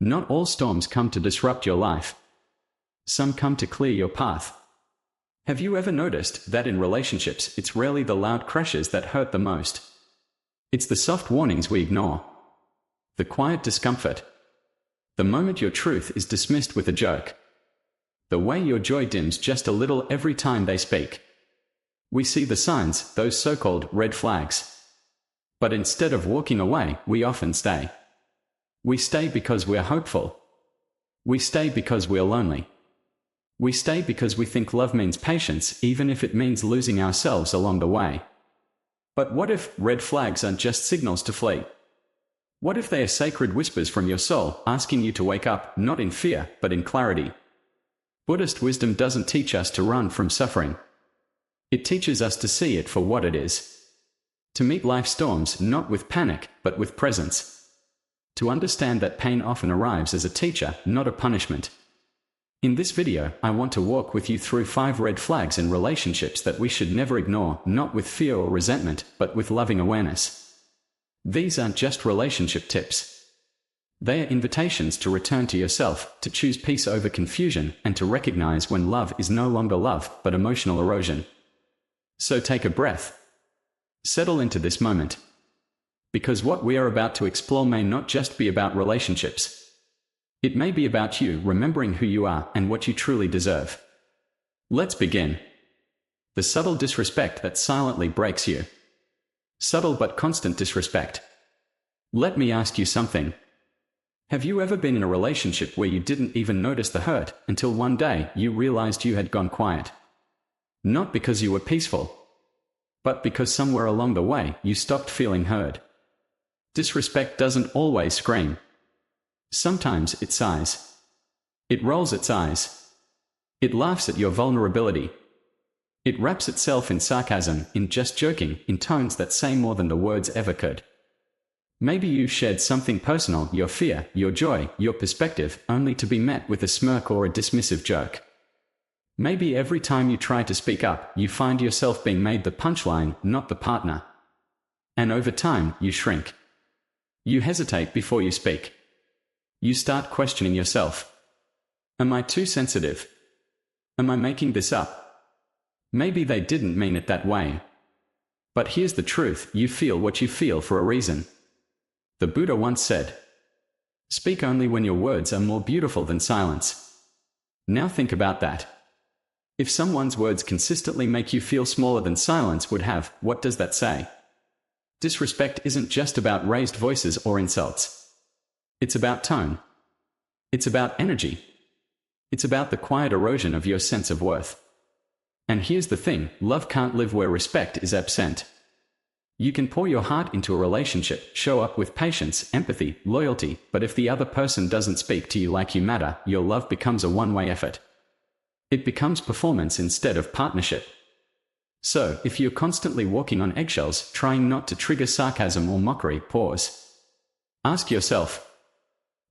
Not all storms come to disrupt your life. Some come to clear your path. Have you ever noticed that in relationships it's rarely the loud crashes that hurt the most? It's the soft warnings we ignore. The quiet discomfort. The moment your truth is dismissed with a joke. The way your joy dims just a little every time they speak. We see the signs, those so-called red flags. But instead of walking away, we often stay. We stay because we're hopeful. We stay because we're lonely. We stay because we think love means patience, even if it means losing ourselves along the way. But what if red flags aren't just signals to flee? What if they are sacred whispers from your soul, asking you to wake up, not in fear, but in clarity? Buddhist wisdom doesn't teach us to run from suffering. It teaches us to see it for what it is. To meet life's storms not with panic, but with presence. To understand that pain often arrives as a teacher, not a punishment. In this video, I want to walk with you through 5 red flags in relationships that we should never ignore, not with fear or resentment, but with loving awareness. These aren't just relationship tips. They are invitations to return to yourself, to choose peace over confusion, and to recognize when love is no longer love, but emotional erosion. So take a breath. Settle into this moment. Because what we are about to explore may not just be about relationships. It may be about you remembering who you are and what you truly deserve. Let's begin. The subtle disrespect that silently breaks you. Subtle but constant disrespect. Let me ask you something. Have you ever been in a relationship where you didn't even notice the hurt until one day you realized you had gone quiet? Not because you were peaceful, but because somewhere along the way you stopped feeling heard. Disrespect doesn't always scream. Sometimes it sighs. It rolls its eyes. It laughs at your vulnerability. It wraps itself in sarcasm, in just joking, in tones that say more than the words ever could. Maybe you shared something personal, your fear, your joy, your perspective, only to be met with a smirk or a dismissive joke. Maybe every time you try to speak up, you find yourself being made the punchline, not the partner. And over time, you shrink. You hesitate before you speak. You start questioning yourself. Am I too sensitive? Am I making this up? Maybe they didn't mean it that way. But here's the truth, you feel what you feel for a reason. The Buddha once said, "Speak only when your words are more beautiful than silence." Now think about that. If someone's words consistently make you feel smaller than silence would have, what does that say? Disrespect isn't just about raised voices or insults. It's about tone. It's about energy. It's about the quiet erosion of your sense of worth. And here's the thing, love can't live where respect is absent. You can pour your heart into a relationship, show up with patience, empathy, loyalty, but if the other person doesn't speak to you like you matter, your love becomes a one-way effort. It becomes performance instead of partnership. So, if you're constantly walking on eggshells, trying not to trigger sarcasm or mockery, pause. Ask yourself,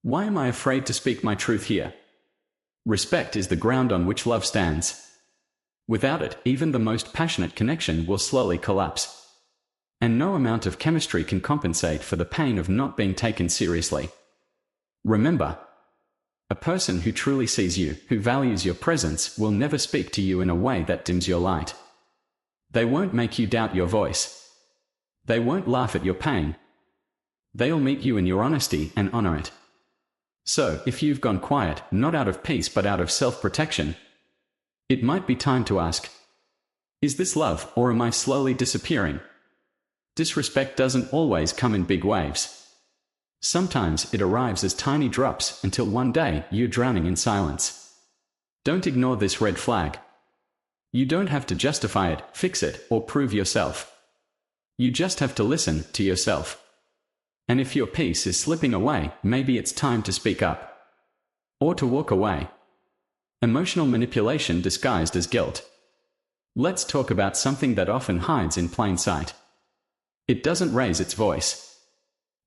why am I afraid to speak my truth here? Respect is the ground on which love stands. Without it, even the most passionate connection will slowly collapse. And no amount of chemistry can compensate for the pain of not being taken seriously. Remember, a person who truly sees you, who values your presence, will never speak to you in a way that dims your light. They won't make you doubt your voice. They won't laugh at your pain. They'll meet you in your honesty and honor it. So, if you've gone quiet, not out of peace but out of self-protection, it might be time to ask, is this love, or am I slowly disappearing? Disrespect doesn't always come in big waves. Sometimes it arrives as tiny drops until one day you're drowning in silence. Don't ignore this red flag. You don't have to justify it, fix it, or prove yourself. You just have to listen to yourself. And if your peace is slipping away, maybe it's time to speak up. Or to walk away. Emotional manipulation disguised as guilt. Let's talk about something that often hides in plain sight. It doesn't raise its voice.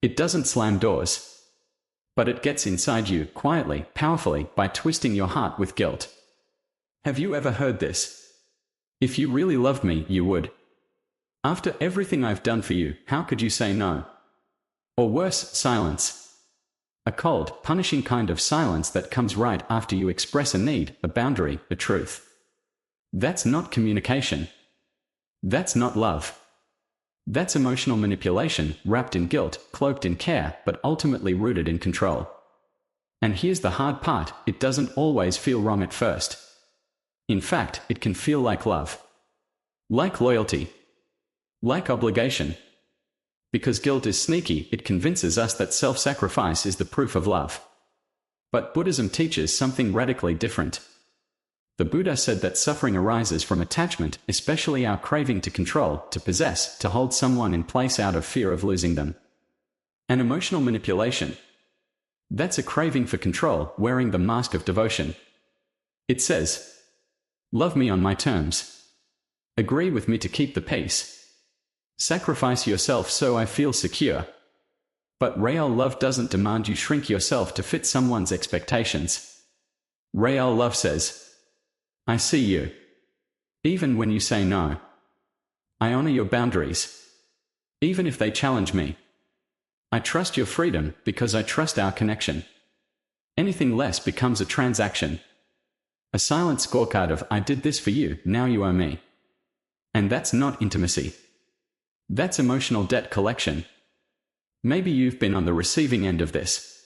It doesn't slam doors. But it gets inside you, quietly, powerfully, by twisting your heart with guilt. Have you ever heard this? If you really loved me, you would. After everything I've done for you, how could you say no? Or worse, silence. A cold, punishing kind of silence that comes right after you express a need, a boundary, a truth. That's not communication. That's not love. That's emotional manipulation, wrapped in guilt, cloaked in care, but ultimately rooted in control. And here's the hard part, it doesn't always feel wrong at first. In fact, it can feel like love. Like loyalty. Like obligation. Because guilt is sneaky, it convinces us that self-sacrifice is the proof of love. But Buddhism teaches something radically different. The Buddha said that suffering arises from attachment, especially our craving to control, to possess, to hold someone in place out of fear of losing them. And emotional manipulation. That's a craving for control, wearing the mask of devotion. It says, love me on my terms. Agree with me to keep the peace. Sacrifice yourself so I feel secure. But real love doesn't demand you shrink yourself to fit someone's expectations. Real love says, I see you. Even when you say no. I honor your boundaries. Even if they challenge me. I trust your freedom because I trust our connection. Anything less becomes a transaction. A silent scorecard of I did this for you, now you owe me. And that's not intimacy. That's emotional debt collection. Maybe you've been on the receiving end of this.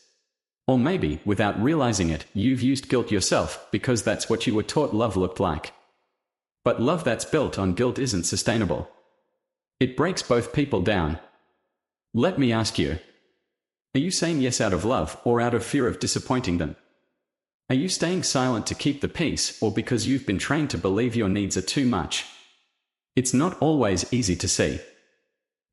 Or maybe, without realizing it, you've used guilt yourself because that's what you were taught love looked like. But love that's built on guilt isn't sustainable. It breaks both people down. Let me ask you. Are you saying yes out of love or out of fear of disappointing them? Are you staying silent to keep the peace or because you've been trained to believe your needs are too much? It's not always easy to see.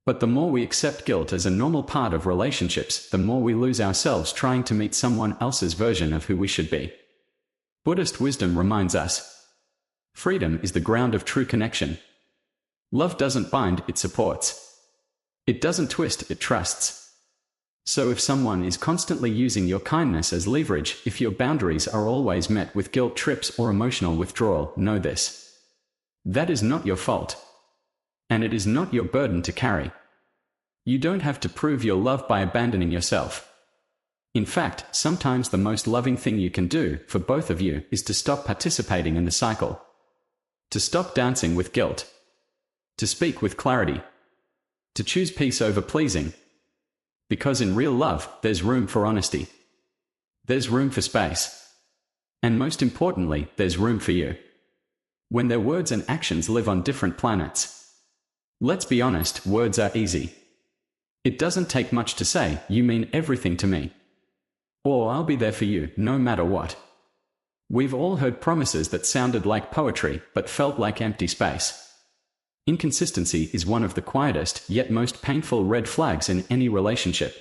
But the more we accept guilt as a normal part of relationships, the more we lose ourselves trying to meet someone else's version of who we should be. Buddhist wisdom reminds us, freedom is the ground of true connection. Love doesn't bind, it supports. It doesn't twist, it trusts. So if someone is constantly using your kindness as leverage, if your boundaries are always met with guilt trips or emotional withdrawal, know this. That is not your fault. And it is not your burden to carry. You don't have to prove your love by abandoning yourself. In fact, sometimes the most loving thing you can do, for both of you, is to stop participating in the cycle. To stop dancing with guilt. To speak with clarity. To choose peace over pleasing. Because in real love, there's room for honesty. There's room for space. And most importantly, there's room for you. When their words and actions live on different planets. Let's be honest, words are easy. It doesn't take much to say, you mean everything to me. Or I'll be there for you, no matter what. We've all heard promises that sounded like poetry, but felt like empty space. Inconsistency is one of the quietest, yet most painful red flags in any relationship.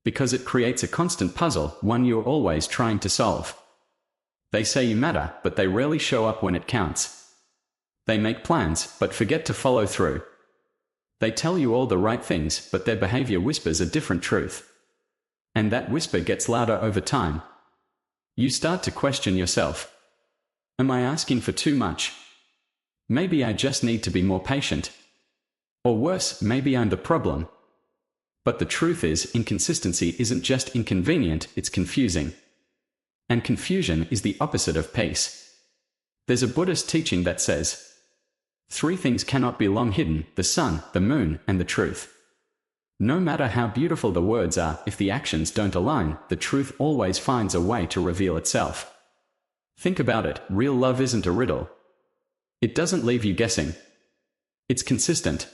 Because it creates a constant puzzle, one you're always trying to solve. They say you matter, but they rarely show up when it counts. They make plans, but forget to follow through. They tell you all the right things, but their behavior whispers a different truth. And that whisper gets louder over time. You start to question yourself. Am I asking for too much? Maybe I just need to be more patient. Or worse, maybe I'm the problem. But the truth is, inconsistency isn't just inconvenient, it's confusing. And confusion is the opposite of peace. There's a Buddhist teaching that says, 3 things cannot be long hidden, the sun, the moon, and the truth. No matter how beautiful the words are, if the actions don't align, the truth always finds a way to reveal itself. Think about it, real love isn't a riddle. It doesn't leave you guessing. It's consistent.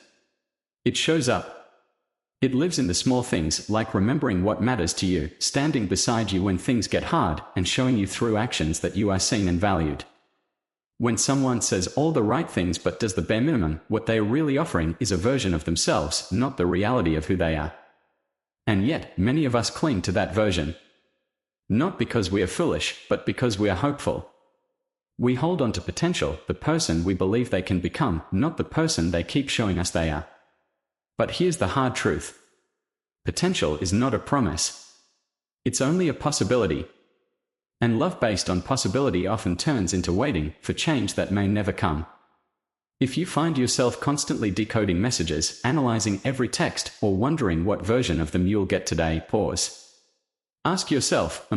It shows up. It lives in the small things, like remembering what matters to you, standing beside you when things get hard, and showing you through actions that you are seen and valued. When someone says all the right things but does the bare minimum, what they are really offering is a version of themselves, not the reality of who they are. And yet, many of us cling to that version. Not because we are foolish, but because we are hopeful. We hold on to potential, the person we believe they can become, not the person they keep showing us they are. But here's the hard truth. Potential is not a promise. It's only a possibility. And love based on possibility often turns into waiting for change that may never come. If you find yourself constantly decoding messages, analyzing every text, or wondering what version of them you'll get today, pause. Ask yourself,